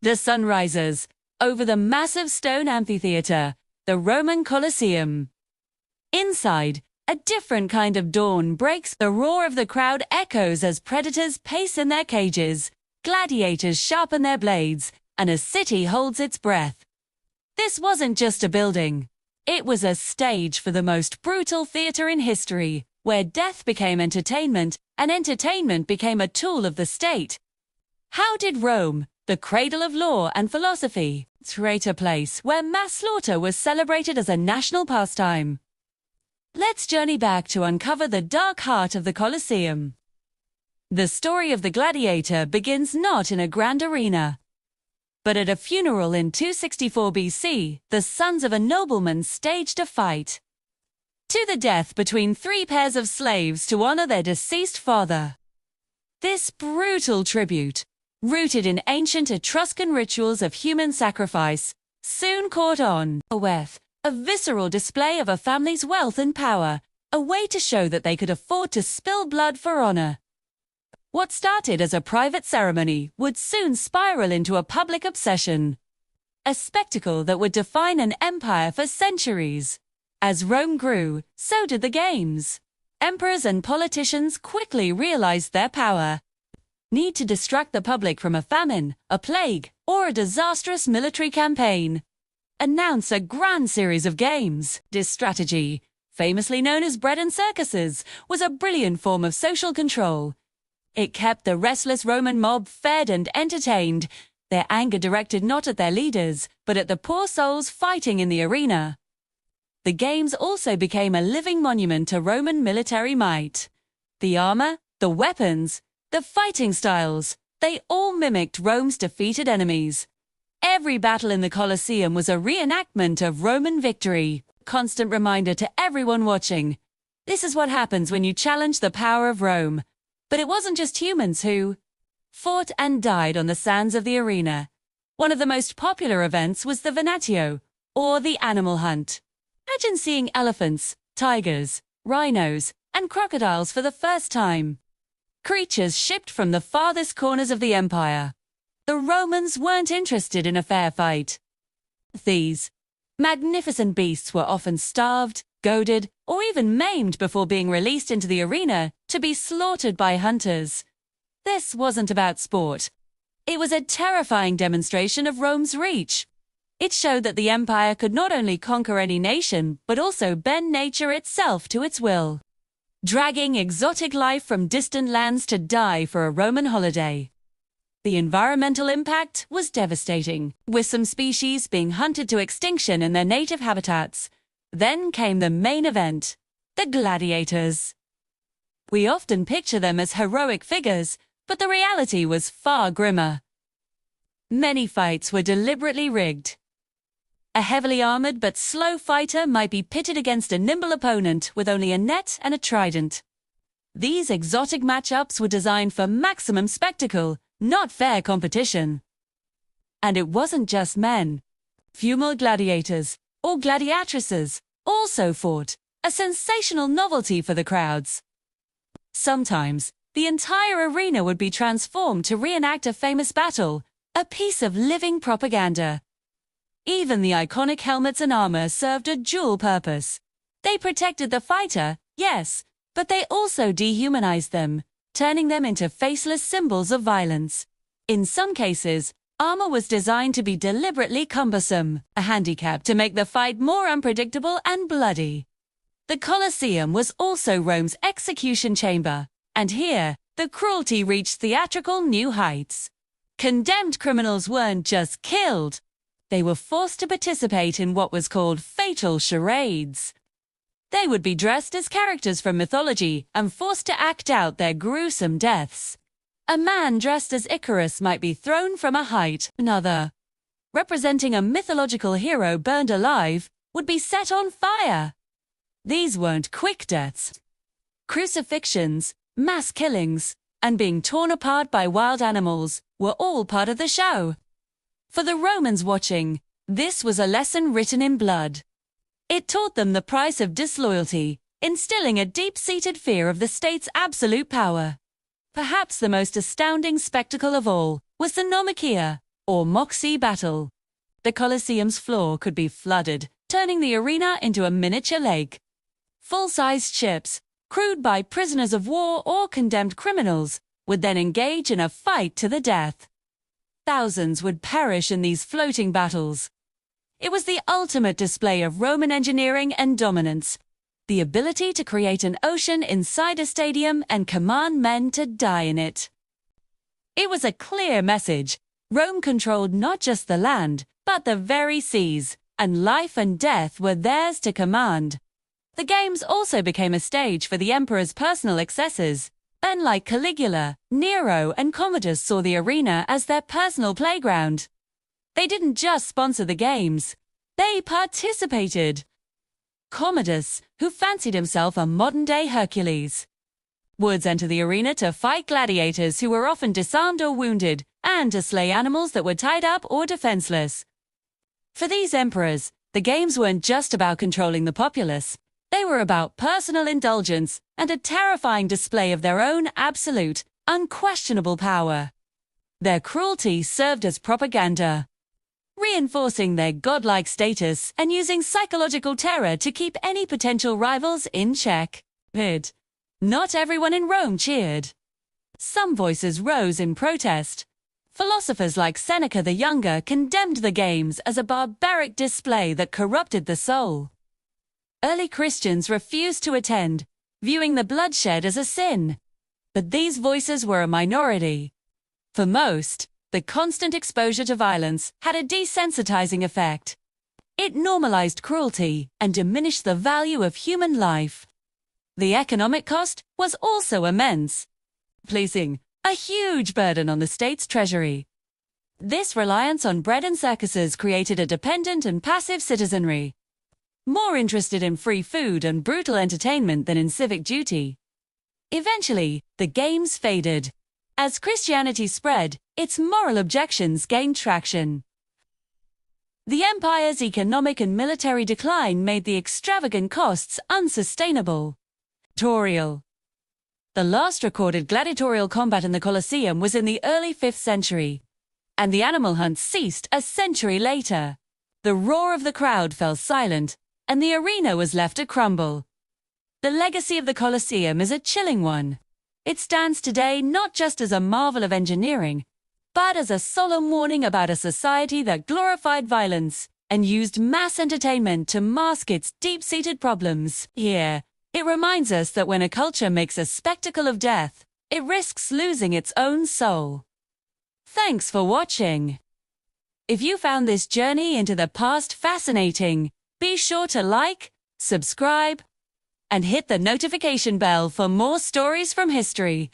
The sun rises over the massive stone amphitheater, the Roman Colosseum. Inside, a different kind of dawn breaks. The roar of the crowd echoes as predators pace in their cages, gladiators sharpen their blades, and a city holds its breath. This wasn't just a building. It was a stage for the most brutal theater in history, where death became entertainment and entertainment became a tool of the state. How did Rome, the cradle of law and philosophy, create a place where mass slaughter was celebrated as a national pastime? Let's journey back to uncover the dark heart of the Colosseum. The story of the gladiator begins not in a grand arena, but at a funeral in 264 BC, the sons of a nobleman staged a fight to the death between three pairs of slaves to honor their deceased father. This brutal tribute, rooted in ancient Etruscan rituals of human sacrifice, soon caught on with a visceral display of a family's wealth and power, a way to show that they could afford to spill blood for honor. What started as a private ceremony would soon spiral into a public obsession, a spectacle that would define an empire for centuries. As Rome grew, so did the games. Emperors and politicians quickly realized their power. Need to distract the public from a famine, a plague, or a disastrous military campaign. Announce a grand series of games. This strategy, famously known as bread and circuses, was a brilliant form of social control. It kept the restless Roman mob fed and entertained, their anger directed not at their leaders, but at the poor souls fighting in the arena. The games also became a living monument to Roman military might. The armor, the weapons, the fighting styles, they all mimicked Rome's defeated enemies. Every battle in the Colosseum was a reenactment of Roman victory, constant reminder to everyone watching. This is what happens when you challenge the power of Rome. But it wasn't just humans who fought and died on the sands of the arena. One of the most popular events was the venatio, or the animal hunt. Imagine seeing elephants, tigers, rhinos, and crocodiles for the first time. Creatures shipped from the farthest corners of the empire. The Romans weren't interested in a fair fight. These magnificent beasts were often starved, goaded, or even maimed before being released into the arena to be slaughtered by hunters. This wasn't about sport. It was a terrifying demonstration of Rome's reach. It showed that the empire could not only conquer any nation, but also bend nature itself to its will, dragging exotic life from distant lands to die for a Roman holiday. The environmental impact was devastating, with some species being hunted to extinction in their native habitats. Then came the main event, the gladiators. We often picture them as heroic figures, but the reality was far grimmer. Many fights were deliberately rigged. A heavily armored but slow fighter might be pitted against a nimble opponent with only a net and a trident. These exotic matchups were designed for maximum spectacle, not fair competition. And it wasn't just men. Female gladiators, or gladiatresses, also fought, a sensational novelty for the crowds. Sometimes, the entire arena would be transformed to reenact a famous battle, a piece of living propaganda. Even the iconic helmets and armor served a dual purpose. They protected the fighter, yes, but they also dehumanized them, turning them into faceless symbols of violence. In some cases, armor was designed to be deliberately cumbersome, a handicap to make the fight more unpredictable and bloody. The Colosseum was also Rome's execution chamber, and here, the cruelty reached theatrical new heights. Condemned criminals weren't just killed. They were forced to participate in what was called fatal charades. They would be dressed as characters from mythology and forced to act out their gruesome deaths. A man dressed as Icarus might be thrown from a height. Another, representing a mythological hero burned alive, would be set on fire. These weren't quick deaths. Crucifixions, mass killings, and being torn apart by wild animals were all part of the show. For the Romans watching, this was a lesson written in blood. It taught them the price of disloyalty, instilling a deep-seated fear of the state's absolute power. Perhaps the most astounding spectacle of all was the Nomachia, or mock-sea battle. The Colosseum's floor could be flooded, turning the arena into a miniature lake. Full-sized ships, crewed by prisoners of war or condemned criminals, would then engage in a fight to the death. Thousands would perish in these floating battles. It was the ultimate display of Roman engineering and dominance, the ability to create an ocean inside a stadium and command men to die in it. It was a clear message. Rome controlled not just the land, but the very seas, and life and death were theirs to command. The games also became a stage for the emperor's personal excesses. Men like Caligula, Nero, and Commodus saw the arena as their personal playground. They didn't just sponsor the games, they participated. Commodus, who fancied himself a modern-day Hercules, would enter the arena to fight gladiators who were often disarmed or wounded, and to slay animals that were tied up or defenseless. For these emperors, the games weren't just about controlling the populace. They were about personal indulgence and a terrifying display of their own absolute, unquestionable power. Their cruelty served as propaganda, reinforcing their godlike status and using psychological terror to keep any potential rivals in check. Not everyone in Rome cheered. Some voices rose in protest. Philosophers like Seneca the Younger condemned the games as a barbaric display that corrupted the soul. Early Christians refused to attend, viewing the bloodshed as a sin. But these voices were a minority. For most, the constant exposure to violence had a desensitizing effect. It normalized cruelty and diminished the value of human life. The economic cost was also immense, placing a huge burden on the state's treasury. This reliance on bread and circuses created a dependent and passive citizenry, more interested in free food and brutal entertainment than in civic duty. Eventually, the games faded. As Christianity spread, its moral objections gained traction. The empire's economic and military decline made the extravagant costs unsustainable. The last recorded gladiatorial combat in the Colosseum was in the early 5th century, and the animal hunt ceased a century later. The roar of the crowd fell silent, and the arena was left to crumble. The legacy of the Colosseum is a chilling one. It stands today not just as a marvel of engineering, but as a solemn warning about a society that glorified violence and used mass entertainment to mask its deep-seated problems. Here, it reminds us that when a culture makes a spectacle of death, it risks losing its own soul. Thanks for watching. If you found this journey into the past fascinating, be sure to like, subscribe, and hit the notification bell for more stories from history.